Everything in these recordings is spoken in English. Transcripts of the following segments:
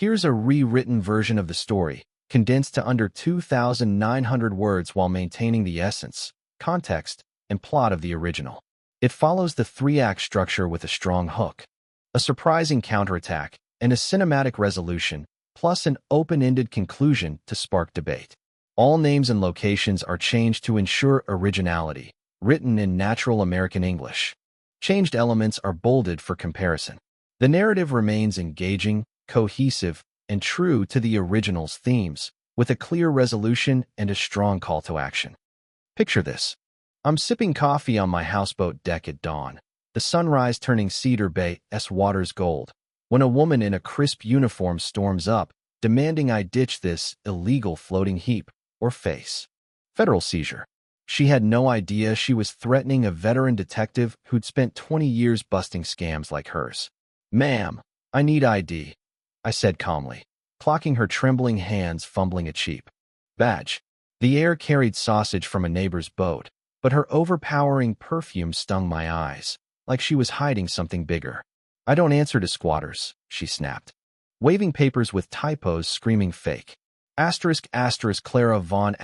Here's a rewritten version of the story, condensed to under 2,900 words while maintaining the essence, context, and plot of the original. It follows the three-act structure with a strong hook, a surprising counterattack, and a cinematic resolution, plus an open-ended conclusion to spark debate. All names and locations are changed to ensure originality, written in natural American English. Changed elements are bolded for comparison. The narrative remains engaging, cohesive, and true to the original's themes, with a clear resolution and a strong call to action. Picture this. I'm sipping coffee on my houseboat deck at dawn, the sunrise turning Cedar Bay's waters gold, when a woman in a crisp uniform storms up, demanding I ditch this illegal floating heap or face federal seizure. She had no idea she was threatening a veteran detective who'd spent 20 years busting scams like hers. "Ma'am, I need ID," I said calmly, clocking her trembling hands fumbling a cheap badge. The air carried sausage from a neighbor's boat, but her overpowering perfume stung my eyes, like she was hiding something bigger. "I don't answer to squatters," she snapped, waving papers with typos screaming fake. Clara Vaughn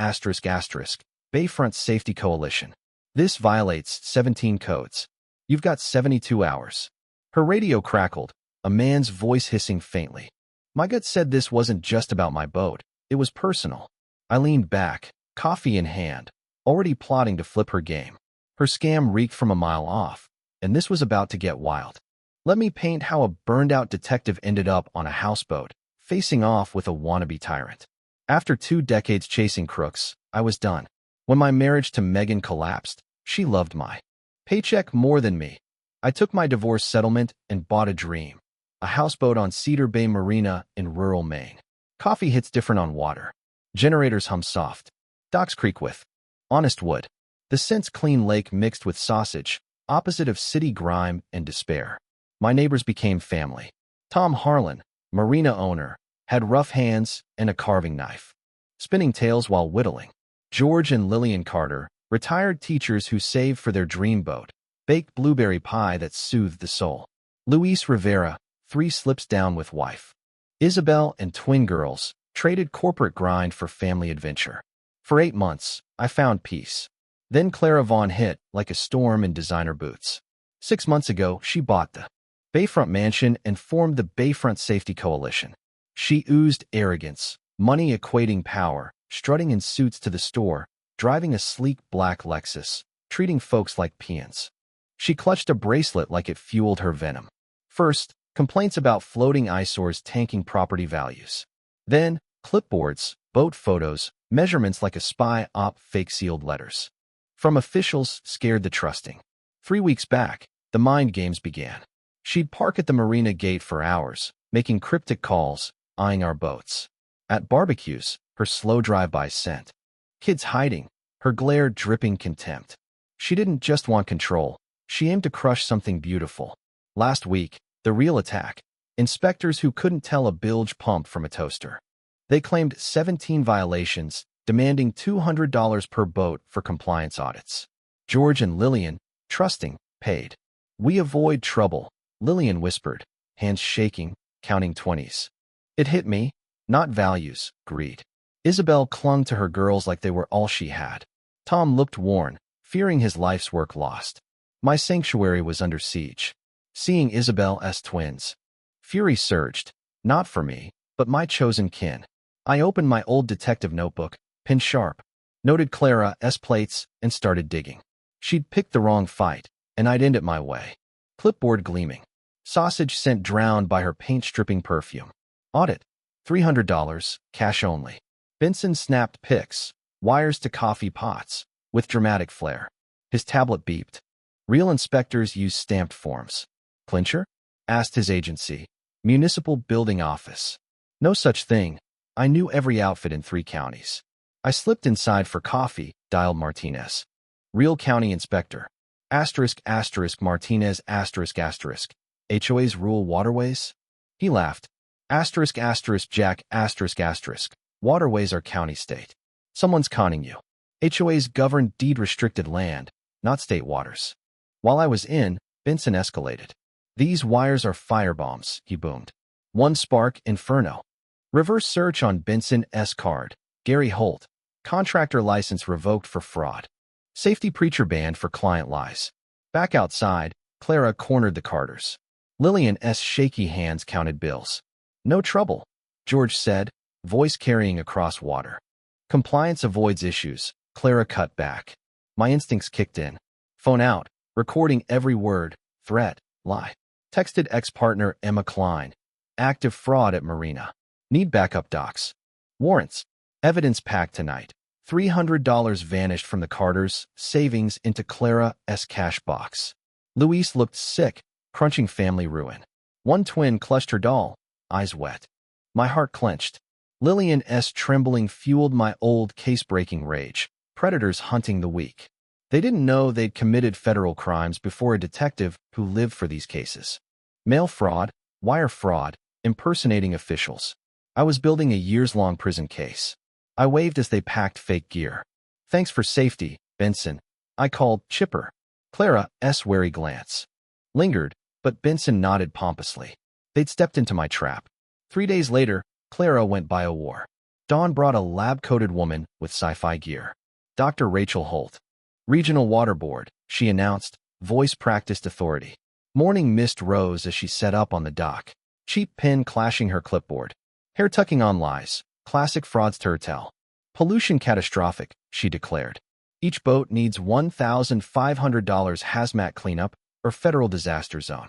Bayfront Safety Coalition. This violates 17 codes. You've got 72 hours. Her radio crackled, a man's voice hissing faintly. My gut said this wasn't just about my boat. It was personal. I leaned back, coffee in hand, already plotting to flip her game. Her scam reeked from a mile off, and this was about to get wild. Let me paint how a burned-out detective ended up on a houseboat, facing off with a wannabe tyrant. After 2 decades chasing crooks, I was done. When my marriage to Megan collapsed, she loved my paycheck more than me. I took my divorce settlement and bought a dream. A houseboat on Cedar Bay Marina in rural Maine. Coffee hits different on water. Generators hum soft. Docks creak with honest wood. The scent's clean lake mixed with sausage, opposite of city grime and despair. My neighbors became family. Tom Harlan, marina owner, had rough hands and a carving knife, spinning tales while whittling. George and Lillian Carter, retired teachers who saved for their dream boat, baked blueberry pie that soothed the soul. Luis Rivera, 3 slips down with wife. Isabel and twin girls traded corporate grind for family adventure. For 8 months, I found peace. Then Clara Vaughn hit like a storm in designer boots. 6 months ago, she bought the Bayfront mansion and formed the Bayfront Safety Coalition. She oozed arrogance, money equating power, strutting in suits to the store, driving a sleek black Lexus, treating folks like peons. She clutched a bracelet like it fueled her venom. First, complaints about floating eyesores tanking property values. Then, clipboards, boat photos, measurements like a spy op fake sealed letters. From officials scared the trusting. 3 weeks back, the mind games began. She'd park at the marina gate for hours, making cryptic calls, eyeing our boats. At barbecues, her slow drive-by scent. Kids hiding, her glare dripping contempt. She didn't just want control. She aimed to crush something beautiful. Last week, the real attack. Inspectors who couldn't tell a bilge pump from a toaster. They claimed 17 violations, demanding $200 per boat for compliance audits. George and Lillian, trusting, paid. "We avoid trouble," Lillian whispered, hands shaking, counting 20s. It hit me. Not values, greed. Isabel clung to her girls like they were all she had. Tom looked worn, fearing his life's work lost. My sanctuary was under siege. Seeing Isabel's twins. Fury surged, not for me, but my chosen kin. I opened my old detective notebook, pin sharp, noted Clara's plates, and started digging. She'd picked the wrong fight, and I'd end it my way. Clipboard gleaming. Sausage scent drowned by her paint-stripping perfume. Audit. $300, cash only. Benson snapped pics, wires to coffee pots, with dramatic flair. His tablet beeped. Real inspectors use stamped forms. Clincher? Asked his agency. Municipal Building Office. No such thing. I knew every outfit in 3 counties. I slipped inside for coffee, dialed Martinez. Real county inspector. Martinez HOA's rural waterways? He laughed. Jack waterways are county state. Someone's conning you. HOAs govern deed-restricted land, not state waters. While I was in, Benson escalated. These wires are firebombs, he boomed. One spark, inferno. Reverse search on Benson S. card. Gary Holt. Contractor license revoked for fraud. Safety preacher banned for client lies. Back outside, Clara cornered the Carters. Lillian S. shaky hands counted bills. No trouble, George said, voice carrying across water. Compliance avoids issues, Clara cut back. My instincts kicked in. Phone out, recording every word, threat, lie. Texted ex-partner Emma Klein. Active fraud at Marina. Need backup docs. Warrants. Evidence packed tonight. $300 vanished from the Carters' savings into Clara S. cash box. Louise looked sick, crunching family ruin. One twin clutched her doll, eyes wet. My heart clenched. Lillian S. trembling fueled my old case-breaking rage. Predators hunting the weak. They didn't know they'd committed federal crimes before a detective who lived for these cases. Mail fraud, wire fraud, impersonating officials. I was building a years-long prison case. I waved as they packed fake gear. Thanks for safety, Benson. I called Chipper. Clara S. wary glance. Lingered, but Benson nodded pompously. They'd stepped into my trap. 3 days later, Clara went bio-war. Dawn brought a lab-coated woman with sci-fi gear. Dr. Rachel Holt. Regional Water Board, she announced, voice practiced authority. Morning mist rose as she set up on the dock. Cheap pen clashing her clipboard. Hair tucking on lies. Classic fraudster tell. Pollution catastrophic, she declared. Each boat needs $1,500 hazmat cleanup or federal disaster zone.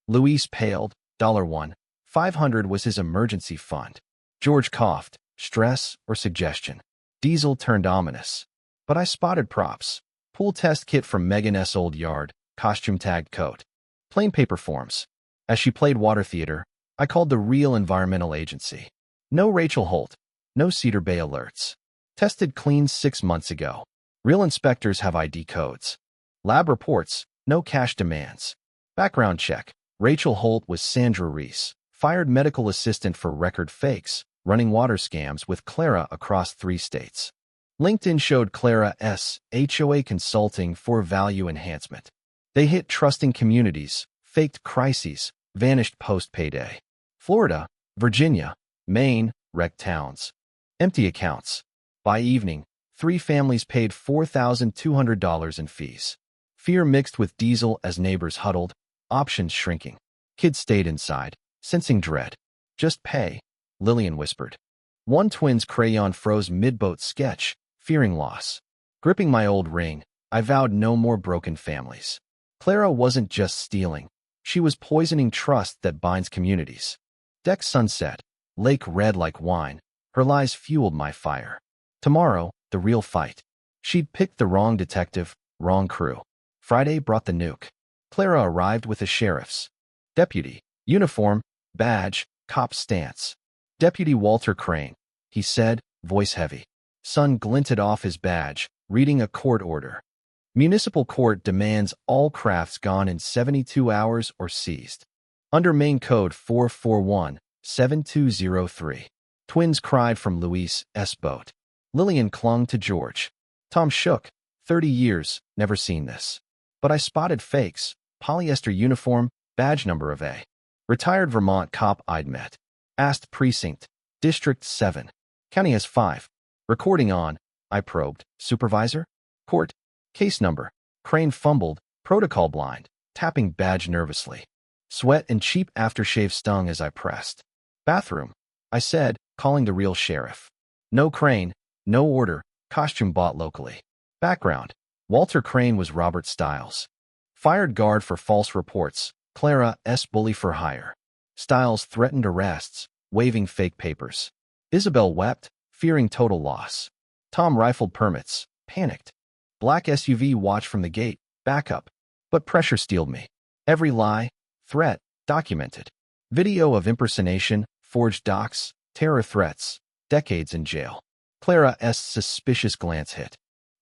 Luis paled. $1. $500 was his emergency fund. George coughed. Stress or suggestion. Diesel turned ominous. But I spotted props. Pool test kit from Megan S. old yard. Costume tagged coat. Plain paper forms. As she played water theater, I called the real environmental agency. No Rachel Holt. No Cedar Bay alerts. Tested clean 6 months ago. Real inspectors have ID codes. Lab reports. No cash demands. Background check. Rachel Holt was Sandra Reese. Fired medical assistant for record fakes, running water scams with Clara across 3 states. LinkedIn showed Clara S. HOA consulting for value enhancement. They hit trusting communities, faked crises, vanished post-payday. Florida, Virginia, Maine, wrecked towns. Empty accounts. By evening, 3 families paid $4,200 in fees. Fear mixed with diesel as neighbors huddled, options shrinking. Kids stayed inside, sensing dread. Just pay, Lillian whispered. One twin's crayon froze mid-boat sketch, fearing loss. Gripping my old ring, I vowed no more broken families. Clara wasn't just stealing. She was poisoning trust that binds communities. Deck sunset, lake red like wine. Her lies fueled my fire. Tomorrow, the real fight. She'd picked the wrong detective, wrong crew. Friday brought the nuke. Clara arrived with a sheriff's deputy, uniform, badge, cop stance. Deputy Walter Crane, he said, voice heavy. Sun glinted off his badge, reading a court order. Municipal court demands all crafts gone in 72 hours or seized. Under Maine Code 441-7203. Twins cried from Luis S. boat. Lillian clung to George. Tom shook. 30 years, never seen this. But I spotted fakes. Polyester uniform, badge number of A. Retired Vermont cop I'd met. Asked precinct. District 7. County has 5. Recording on. I probed. Supervisor? Court. Case number. Crane fumbled. Protocol blind. Tapping badge nervously. Sweat and cheap aftershave stung as I pressed. Bathroom. I said, calling the real sheriff. No Crane. No order. Costume bought locally. Background. Walter Crane was Robert Stiles. Fired guard for false reports. Clara S. bully for hire. Stiles threatened arrests, waving fake papers. Isabel wept, fearing total loss. Tom rifled permits, panicked. Black SUV watched from the gate, backup. But pressure steeled me. Every lie, threat, documented. Video of impersonation, forged docs, terror threats, decades in jail. Clara S. suspicious glance hit.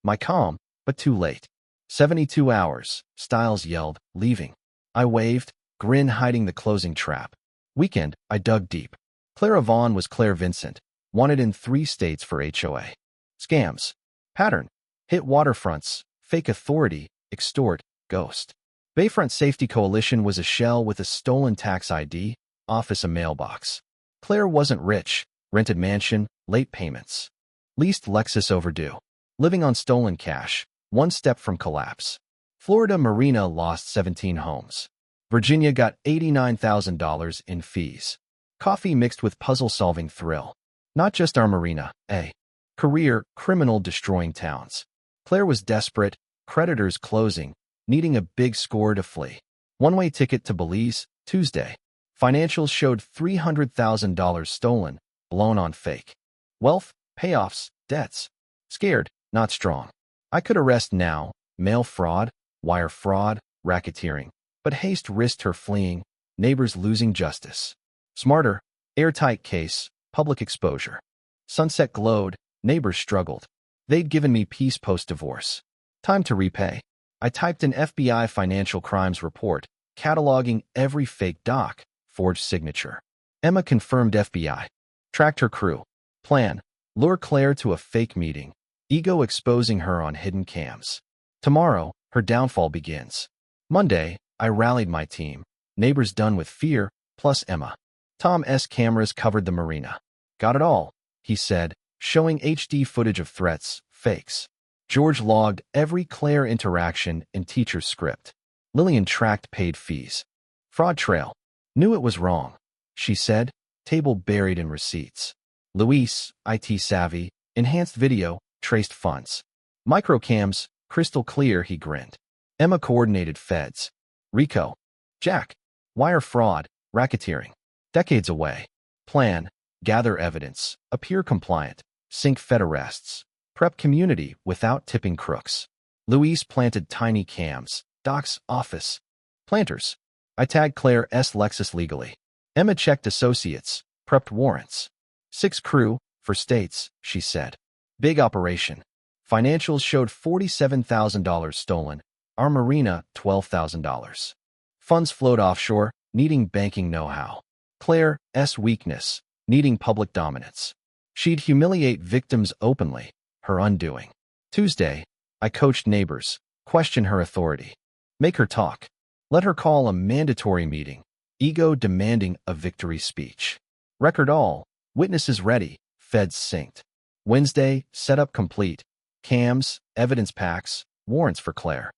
My calm, but too late. 72 hours, Stiles yelled, leaving. I waved, grin hiding the closing trap. Weekend, I dug deep. Clara Vaughn was Claire Vincent, wanted in 3 states for HOA. Scams. Pattern. Hit waterfronts, fake authority, extort, ghost. Bayfront Safety Coalition was a shell with a stolen tax ID, office a mailbox. Claire wasn't rich, Rented mansion, late payments. Leased Lexus overdue. Living on stolen cash, one step from collapse. Florida Marina lost 17 homes. Virginia got $89,000 in fees. Coffee mixed with puzzle-solving thrill. Not just our marina, a career criminal destroying towns. Claire was desperate, creditors closing, needing a big score to flee. One-way ticket to Belize, Tuesday. Financials showed $300,000 stolen, blown on fake. Wealth, payoffs, debts. Scared, not strong. I could arrest now, mail fraud, wire fraud, racketeering. But haste risked her fleeing, neighbors losing justice. Smarter, airtight case, public exposure. Sunset glowed, neighbors struggled. They'd given me peace post-divorce. Time to repay. I typed an FBI financial crimes report, cataloging every fake doc, forged signature. Emma confirmed FBI. Tracked her crew. Plan. Lure Claire to a fake meeting. Ego exposing her on hidden cams. Tomorrow, her downfall begins. Monday, I rallied my team. Neighbors done with fear, plus Emma. Tom's cameras covered the marina. Got it all, he said, showing HD footage of threats, fakes. George logged every Claire interaction in teacher's script. Lillian tracked paid fees. Fraud trail. Knew it was wrong, she said, table buried in receipts. Luis, IT savvy, enhanced video, traced funds. Microcams, crystal clear, he grinned. Emma coordinated feds. Rico. Jack. Wire fraud, racketeering. Decades away. Plan. Gather evidence. Appear compliant. Sync Fed arrests. Prep community without tipping crooks. Luis planted tiny cams. Doc's office. Planters. I tagged Claire's Lexus legally. Emma checked associates. Prepped warrants. 6 crew, for states, she said. Big operation. Financials showed $47,000 stolen. Our marina, $12,000. Funds flowed offshore, needing banking know-how. Claire's weakness, needing public dominance. She'd humiliate victims openly, her undoing. Tuesday, I coached neighbors, question her authority. Make her talk. Let her call a mandatory meeting, ego demanding a victory speech. Record all, witnesses ready, feds synced. Wednesday, setup complete. Cams, evidence packs, warrants for Claire.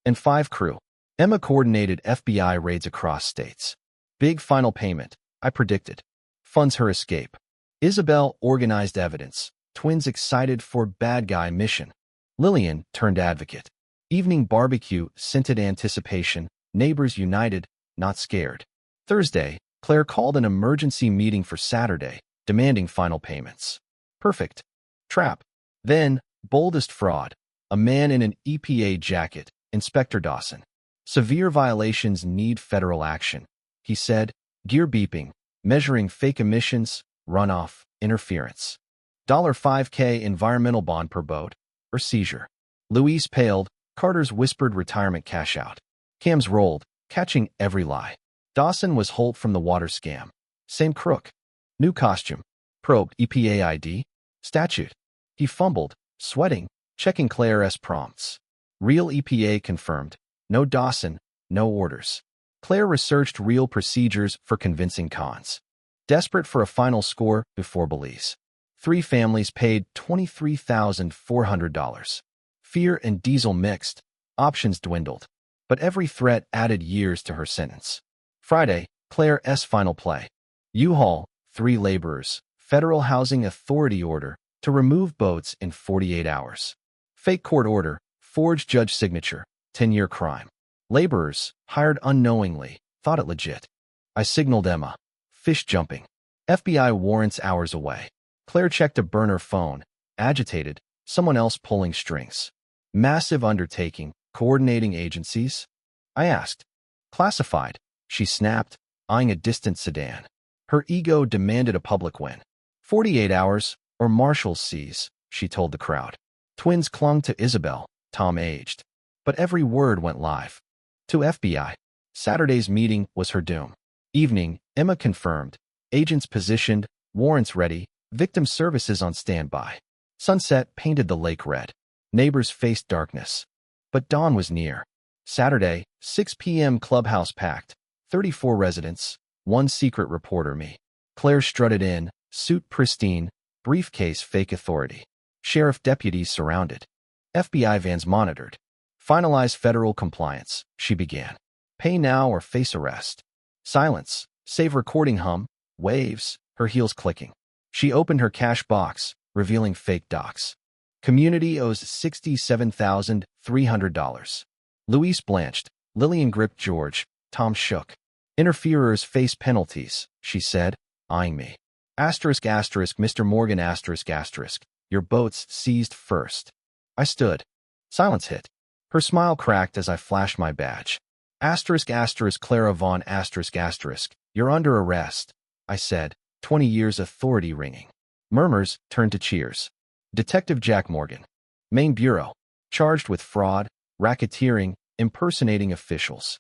And 5 crew. Emma coordinated FBI raids across states. Big final payment, I predicted. Funds her escape. Isabel organized evidence. Twins excited for bad guy mission. Lillian turned advocate. Evening barbecue scented anticipation. Neighbors united, not scared. Thursday, Claire called an emergency meeting for Saturday, demanding final payments. Perfect. Trap. Then, boldest fraud. A man in an EPA jacket, Inspector Dawson. Severe violations need federal action, he said, gear beeping, measuring fake emissions, runoff, interference. $5K environmental bond per boat, or seizure. Luis paled, Carter's whispered retirement cash out. Cams rolled, catching every lie. Dawson was Holt from the water scam. Same crook. New costume. Probed EPA ID. Statute. He fumbled, sweating, checking Claire's prompts. Real EPA confirmed. No Dawson, no orders. Claire researched real procedures for convincing cons. Desperate for a final score before Belize. 3 families paid $23,400. Fear and diesel mixed. Options dwindled. But every threat added years to her sentence. Friday, Claire's final play. U-Haul, 3 laborers. Federal Housing Authority order to remove boats in 48 hours. Fake court order, forged judge signature, 10-year crime. Laborers, hired unknowingly, thought it legit. I signaled Emma. Fish jumping. FBI warrants hours away. Claire checked a burner phone. Agitated, someone else pulling strings. Massive undertaking, coordinating agencies? I asked. Classified, she snapped, eyeing a distant sedan. Her ego demanded a public win. 48 hours, or Marshall's sees, she told the crowd. Twins clung to Isabel, Tom aged. But every word went live. To FBI. Saturday's meeting was her doom. Evening, Emma confirmed. Agents positioned, warrants ready, victim services on standby. Sunset painted the lake red. Neighbors faced darkness. But dawn was near. Saturday, 6 p.m. clubhouse packed. 34 residents, 1 secret reporter me. Claire strutted in, Suit pristine, briefcase fake authority. Sheriff deputies surrounded. FBI vans monitored. Finalize federal compliance, she began. Pay now or face arrest. Silence. Save recording hum. Waves. Her heels clicking. She opened her cash box, revealing fake docs. Community owes $67,300. Luis blanched. Lillian gripped George. Tom shook. Interferers face penalties, she said, eyeing me. Asterisk asterisk Mr. Morgan asterisk asterisk. Your boat's seized first. I stood. Silence hit. Her smile cracked as I flashed my badge. Asterisk asterisk Clara Vaughn asterisk asterisk. You're under arrest, I said, 20 years authority ringing. Murmurs turned to cheers. Detective Jack Morgan. Main Bureau. Charged with fraud, racketeering, impersonating officials.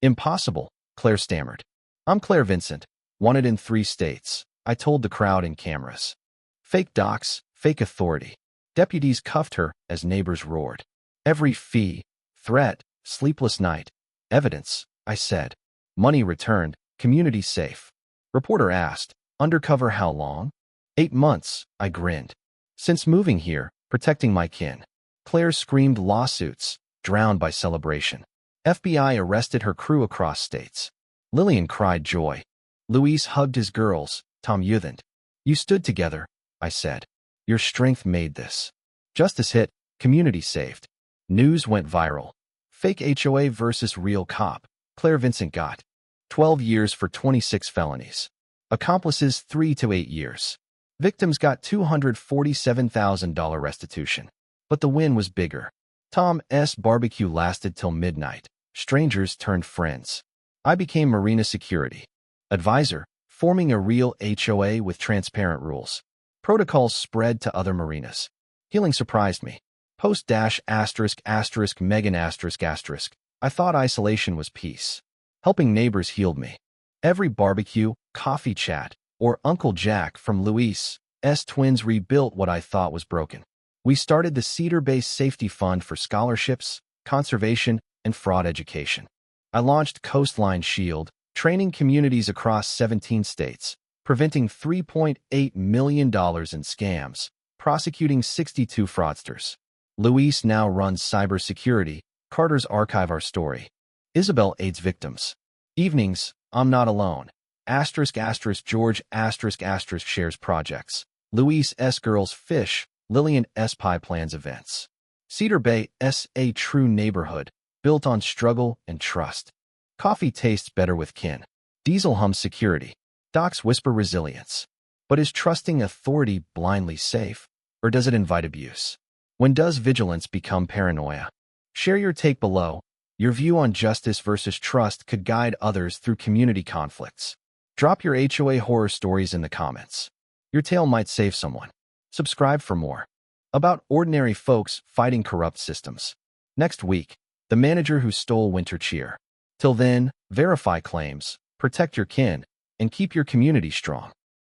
Impossible, Claire stammered. I'm Claire Vincent, wanted in 3 states, I told the crowd in cameras. Fake docs, fake authority. Deputies cuffed her as neighbors roared. Every fee, threat, sleepless night. Evidence, I said. Money returned, community safe. Reporter asked, undercover how long? 8 months, I grinned. Since moving here, protecting my kin. Claire screamed lawsuits, drowned by celebration. FBI arrested her crew across states. Lillian cried joy. Luis hugged his girls, Tom youthened. You stood together, I said. Your strength made this. Justice hit, community saved. News went viral. Fake HOA versus real cop. Claire Vincent got 12 years for 26 felonies. Accomplices 3 to 8 years. Victims got $247,000 restitution. But the win was bigger. Tom's barbecue lasted till midnight. Strangers turned friends. I became marina security advisor, forming a real HOA with transparent rules. Protocols spread to other marinas. Healing surprised me. Post asterisk asterisk Megan asterisk asterisk. I thought isolation was peace. Helping neighbors healed me. Every barbecue, coffee chat, or Uncle Jack from Luis's twins rebuilt what I thought was broken. We started the Cedar-based safety fund for scholarships, conservation, and fraud education. I launched Coastline Shield, training communities across 17 states, preventing $3.8 million in scams, prosecuting 62 fraudsters. Luis now runs cybersecurity. Carter's archive our story. Isabel aids victims. Evenings, I'm not alone. Asterisk asterisk George asterisk asterisk shares projects. Luis S. Girls Fish. Lillian S. Pie plans events. Cedar Bay S. A true neighborhood, built on struggle and trust. Coffee tastes better with kin. Diesel hums security. Docs whisper resilience. But is trusting authority blindly safe? Or does it invite abuse? When does vigilance become paranoia? Share your take below. Your view on justice versus trust could guide others through community conflicts. Drop your HOA horror stories in the comments. Your tale might save someone. Subscribe for more. About ordinary folks fighting corrupt systems. Next week, the manager who stole winter cheer. Till then, verify claims, protect your kin, and keep your community strong.